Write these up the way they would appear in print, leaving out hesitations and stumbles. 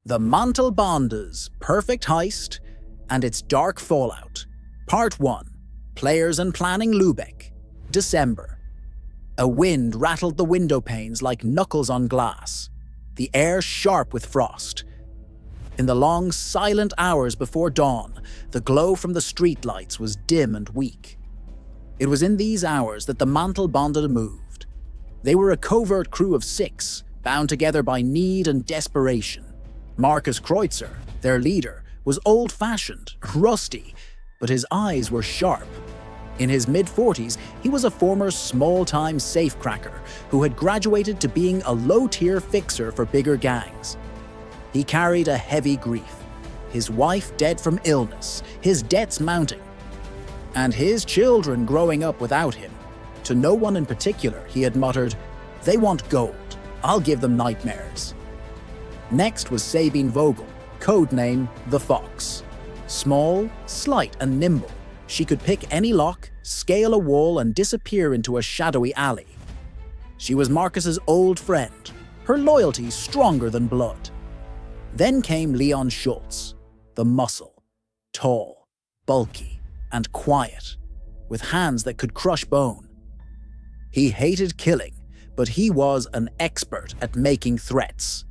The Mantelbande's perfect heist and its dark fallout. Part 1. Players and planning Lübeck. December. A wind rattled the window panes like knuckles on glass, the air sharp with frost. In the long, silent hours before dawn, the glow from the streetlights was dim and weak. It was in these hours that the Mantelbande moved. They were a covert crew of 6, bound together by need and desperation. Markus Kreutzer, their leader, was old-fashioned, rusty, but his eyes were sharp. In his mid-40s, he was a former small-time safecracker who had graduated to being a low-tier fixer for bigger gangs. He carried a heavy grief. His wife dead from illness, his debts mounting, and his children growing up without him. To no one in particular, he had muttered, "They want gold. I'll give them nightmares." Next was Sabine Vogel, codename The Fox. Small, slight and nimble, she could pick any lock, scale a wall and disappear into a shadowy alley. She was Marcus's old friend, her loyalty stronger than blood. Then came Leon Schultz, the muscle, tall, bulky and quiet, with hands that could crush bone. He hated killing, but he was an expert at making threats.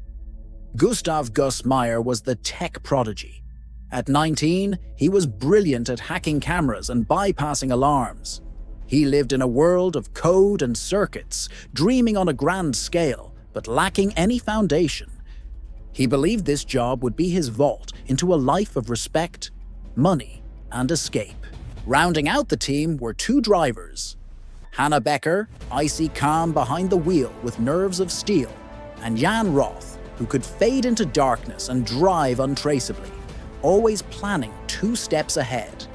Gustav Gus Meyer was the tech prodigy. At 19, he was brilliant at hacking cameras and bypassing alarms. He lived in a world of code and circuits, dreaming on a grand scale, but lacking any foundation. He believed this job would be his vault into a life of respect, money, and escape. Rounding out the team were 2 drivers. Hannah Becker, icy calm behind the wheel with nerves of steel, and Jan Roth, who could fade into darkness and drive untraceably, always planning 2 steps ahead.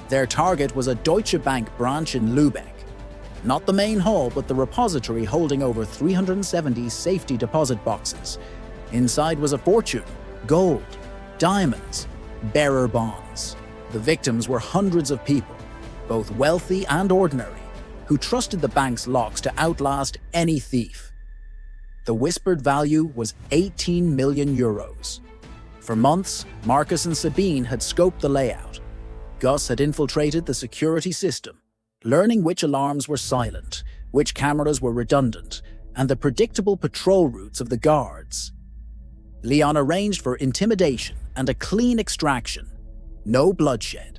Their target was a Deutsche Bank branch in Lübeck. Not the main hall, but the repository holding over 370 safety deposit boxes. Inside was a fortune, gold, diamonds, bearer bonds. The victims were hundreds of people, both wealthy and ordinary, who trusted the bank's locks to outlast any thief. The whispered value was 18 million euros. For months, Markus and Sabine had scoped the layout. Gus had infiltrated the security system, learning which alarms were silent, which cameras were redundant, and the predictable patrol routes of the guards. Leon arranged for intimidation and a clean extraction. No bloodshed.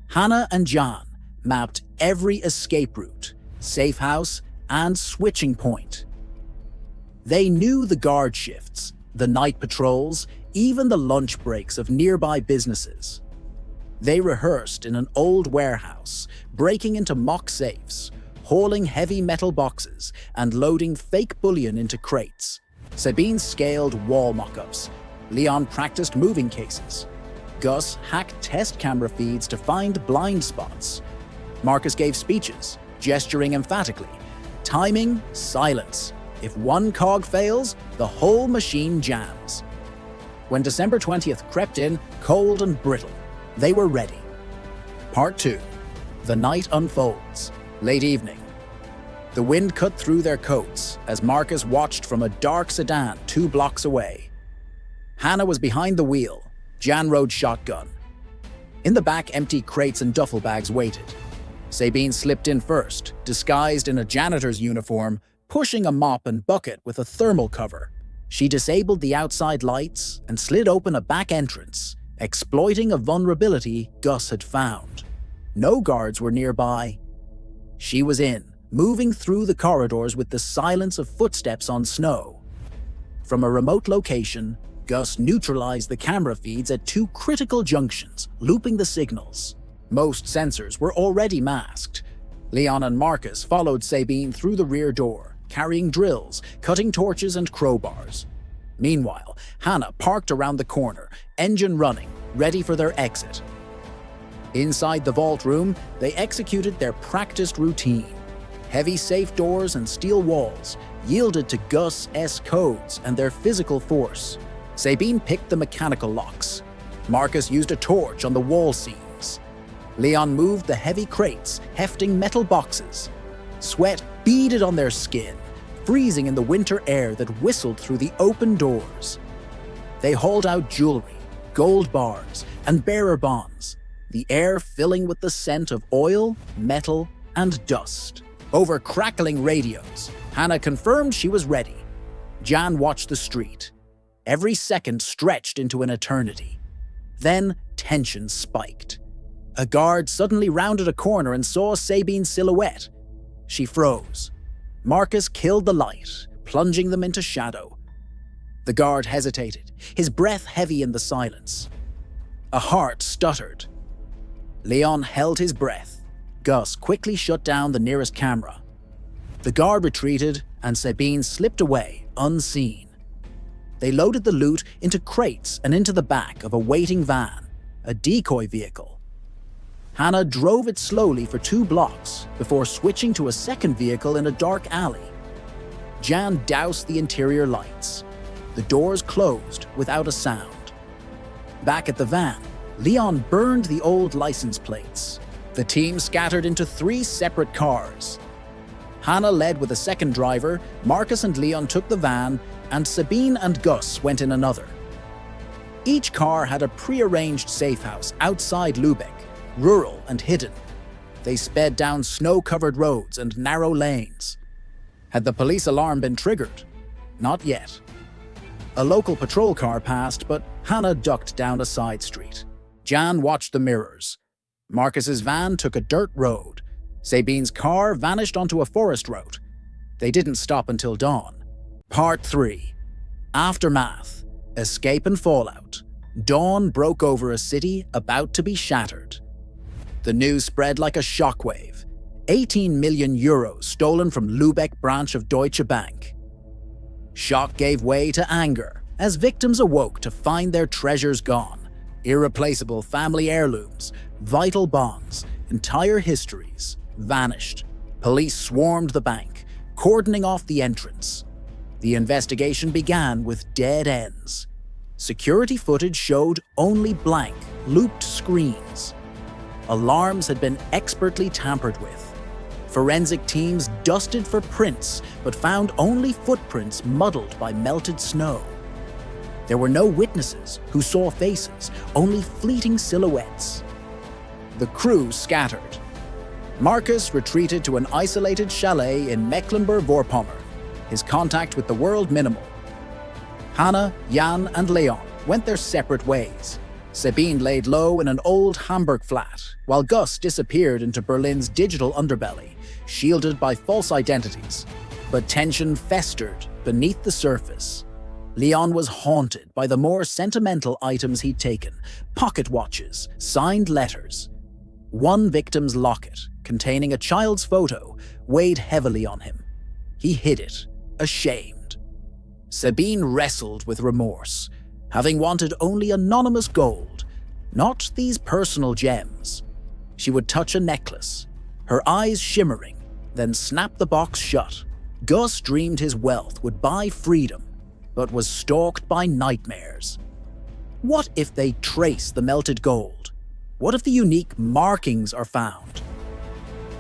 Hannah and Jan mapped every escape route, safe house, and switching point. They knew the guard shifts, the night patrols, even the lunch breaks of nearby businesses. They rehearsed in an old warehouse, breaking into mock safes, hauling heavy metal boxes, and loading fake bullion into crates. Sabine scaled wall mock-ups. Leon practiced moving cases. Gus hacked test camera feeds to find blind spots. Markus gave speeches, gesturing emphatically. Timing, silence. If one cog fails, the whole machine jams. When December 20th crept in, cold and brittle, they were ready. Part 2. The night unfolds. Late evening. The wind cut through their coats as Markus watched from a dark sedan 2 blocks away. Hannah was behind the wheel. Jan rode shotgun. In the back, empty crates and duffel bags waited. Sabine slipped in first, disguised in a janitor's uniform, pushing a mop and bucket with a thermal cover. She disabled the outside lights and slid open a back entrance, exploiting a vulnerability Gus had found. No guards were nearby. She was in, moving through the corridors with the silence of footsteps on snow. From a remote location, Gus neutralized the camera feeds at 2 critical junctions, looping the signals. Most sensors were already masked. Leon and Markus followed Sabine through the rear door, carrying drills, cutting torches and crowbars. Meanwhile, Hannah parked around the corner, engine running, ready for their exit. Inside the vault room, they executed their practiced routine. Heavy safe doors and steel walls yielded to Gus' codes and their physical force. Sabine picked the mechanical locks. Markus used a torch on the wall seams. Leon moved the heavy crates, hefting metal boxes. Sweat beaded on their skin, freezing in the winter air that whistled through the open doors. They hauled out jewelry, gold bars, and bearer bonds, the air filling with the scent of oil, metal, and dust. Over crackling radios, Hannah confirmed she was ready. Jan watched the street. Every second stretched into an eternity. Then tension spiked. A guard suddenly rounded a corner and saw Sabine's silhouette. She froze. Marcus killed the light, plunging them into shadow. The guard hesitated, his breath heavy in the silence. A heart stuttered. Leon held his breath. Gus quickly shut down the nearest camera. The guard retreated, and Sabine slipped away, unseen. They loaded the loot into crates and into the back of a waiting van, a decoy vehicle. Hannah drove it slowly for 2 blocks before switching to a second vehicle in a dark alley. Jan doused the interior lights. The doors closed without a sound. Back at the van, Leon burned the old license plates. The team scattered into 3 separate cars. Hannah led with a second driver, Marcus and Leon took the van, and Sabine and Gus went in another. Each car had a pre-arranged safe house outside Lübeck, rural and hidden. They sped down snow-covered roads and narrow lanes. Had the police alarm been triggered? Not yet. A local patrol car passed, but Hannah ducked down a side street. Jan watched the mirrors. Marcus's van took a dirt road. Sabine's car vanished onto a forest road. They didn't stop until dawn. Part 3. Aftermath. Escape and fallout. Dawn broke over a city about to be shattered. The news spread like a shockwave. 18 million euros stolen from Lübeck branch of Deutsche Bank. Shock gave way to anger as victims awoke to find their treasures gone. Irreplaceable family heirlooms, vital bonds, entire histories vanished. Police swarmed the bank, cordoning off the entrance. The investigation began with dead ends. Security footage showed only blank, looped screens. Alarms had been expertly tampered with. Forensic teams dusted for prints, but found only footprints muddled by melted snow. There were no witnesses who saw faces, only fleeting silhouettes. The crew scattered. Marcus retreated to an isolated chalet in Mecklenburg-Vorpommern, his contact with the world minimal. Hannah, Jan, and Leon went their separate ways. Sabine laid low in an old Hamburg flat, while Gus disappeared into Berlin's digital underbelly, shielded by false identities. But tension festered beneath the surface. Leon was haunted by the more sentimental items he'd taken, pocket watches, signed letters. One victim's locket, containing a child's photo, weighed heavily on him. He hid it, ashamed. Sabine wrestled with remorse, having wanted only anonymous gold, not these personal gems. She would touch a necklace, her eyes shimmering, then snap the box shut. Gus dreamed his wealth would buy freedom, but was stalked by nightmares. What if they trace the melted gold? What if the unique markings are found?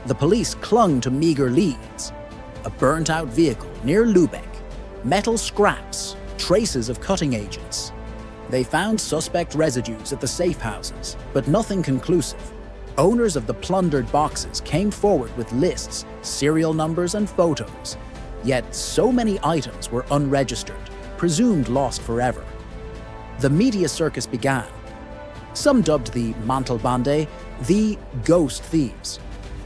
The police clung to meager leads. A burnt-out vehicle near Lübeck, metal scraps, traces of cutting agents. They found suspect residues at the safe houses, but nothing conclusive. Owners of the plundered boxes came forward with lists, serial numbers, and photos. Yet so many items were unregistered, presumed lost forever. The media circus began. Some dubbed the Mantelbande the ghost thieves.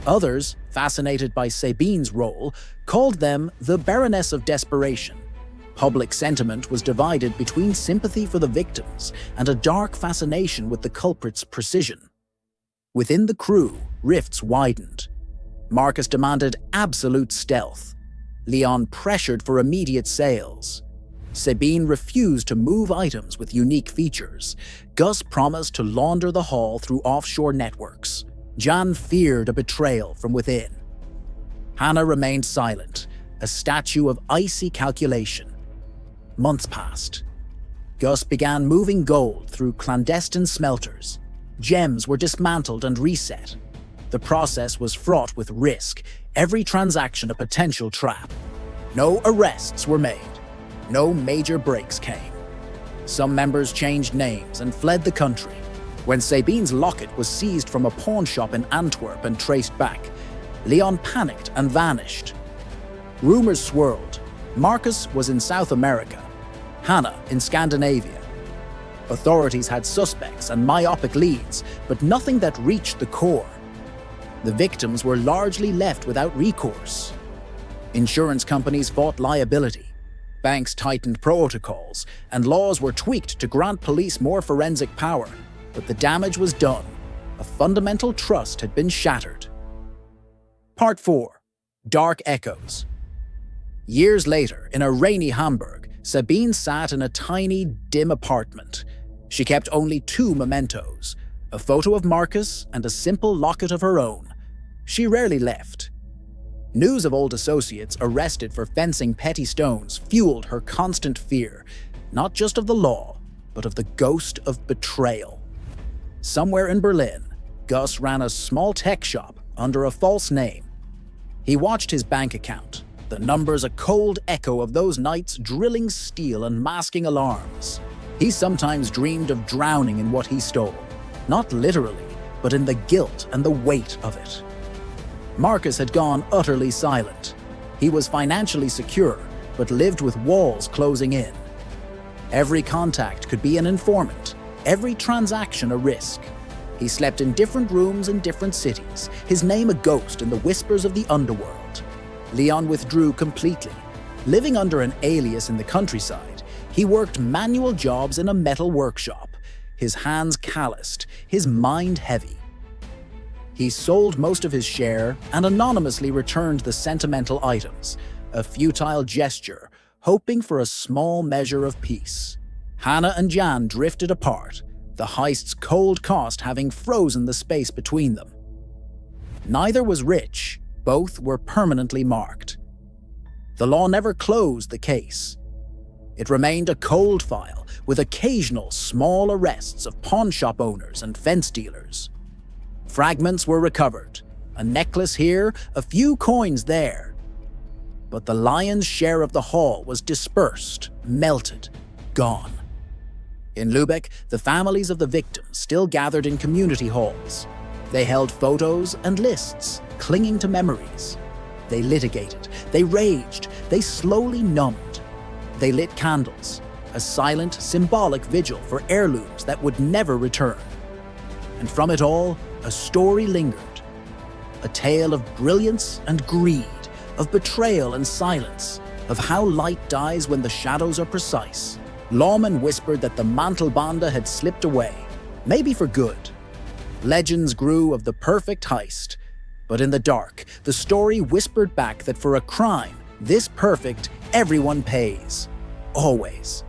Others, fascinated by Sabine's role, called them the Baroness of Desperation. Public sentiment was divided between sympathy for the victims and a dark fascination with the culprit's precision. Within the crew, rifts widened. Marcus demanded absolute stealth. Leon pressured for immediate sales. Sabine refused to move items with unique features. Gus promised to launder the haul through offshore networks. Jan feared a betrayal from within. Hannah remained silent, a statue of icy calculation. Months passed. Gus began moving gold through clandestine smelters. Gems were dismantled and reset. The process was fraught with risk, every transaction a potential trap. No arrests were made. No major breaks came. Some members changed names and fled the country. When Sabine's locket was seized from a pawn shop in Antwerp and traced back, Leon panicked and vanished. Rumors swirled. Marcus was in South America, Hannah in Scandinavia. Authorities had suspects and myopic leads, but nothing that reached the core. The victims were largely left without recourse. Insurance companies fought liability. Banks tightened protocols, and laws were tweaked to grant police more forensic power. But the damage was done. A fundamental trust had been shattered. Part 4. Dark Echoes. Years later, in a rainy Hamburg, Sabine sat in a tiny, dim apartment. She kept only 2 mementos, a photo of Marcus and a simple locket of her own. She rarely left. News of old associates arrested for fencing petty stones fueled her constant fear, not just of the law, but of the ghost of betrayal. Somewhere in Berlin, Gus ran a small tech shop under a false name. He watched his bank account, the numbers a cold echo of those nights drilling steel and masking alarms. He sometimes dreamed of drowning in what he stole, not literally, but in the guilt and the weight of it. Marcus had gone utterly silent. He was financially secure, but lived with walls closing in. Every contact could be an informant, every transaction a risk. He slept in different rooms in different cities, his name a ghost in the whispers of the underworld. Leon withdrew completely. Living under an alias in the countryside, he worked manual jobs in a metal workshop, his hands calloused, his mind heavy. He sold most of his share and anonymously returned the sentimental items, a futile gesture, hoping for a small measure of peace. Hannah and Jan drifted apart, the heist's cold cost having frozen the space between them. Neither was rich, both were permanently marked. The law never closed the case. It remained a cold file with occasional small arrests of pawn shop owners and fence dealers. Fragments were recovered, a necklace here, a few coins there. But the lion's share of the haul was dispersed, melted, gone. In Lübeck, the families of the victims still gathered in community halls. They held photos and lists, clinging to memories. They litigated, they raged, they slowly numbed. They lit candles, a silent, symbolic vigil for heirlooms that would never return. And from it all, a story lingered. A tale of brilliance and greed, of betrayal and silence, of how light dies when the shadows are precise. Lawmen whispered that the Mantelbande had slipped away, maybe for good. Legends grew of the perfect heist, but in the dark, the story whispered back that for a crime this perfect, everyone pays. Always.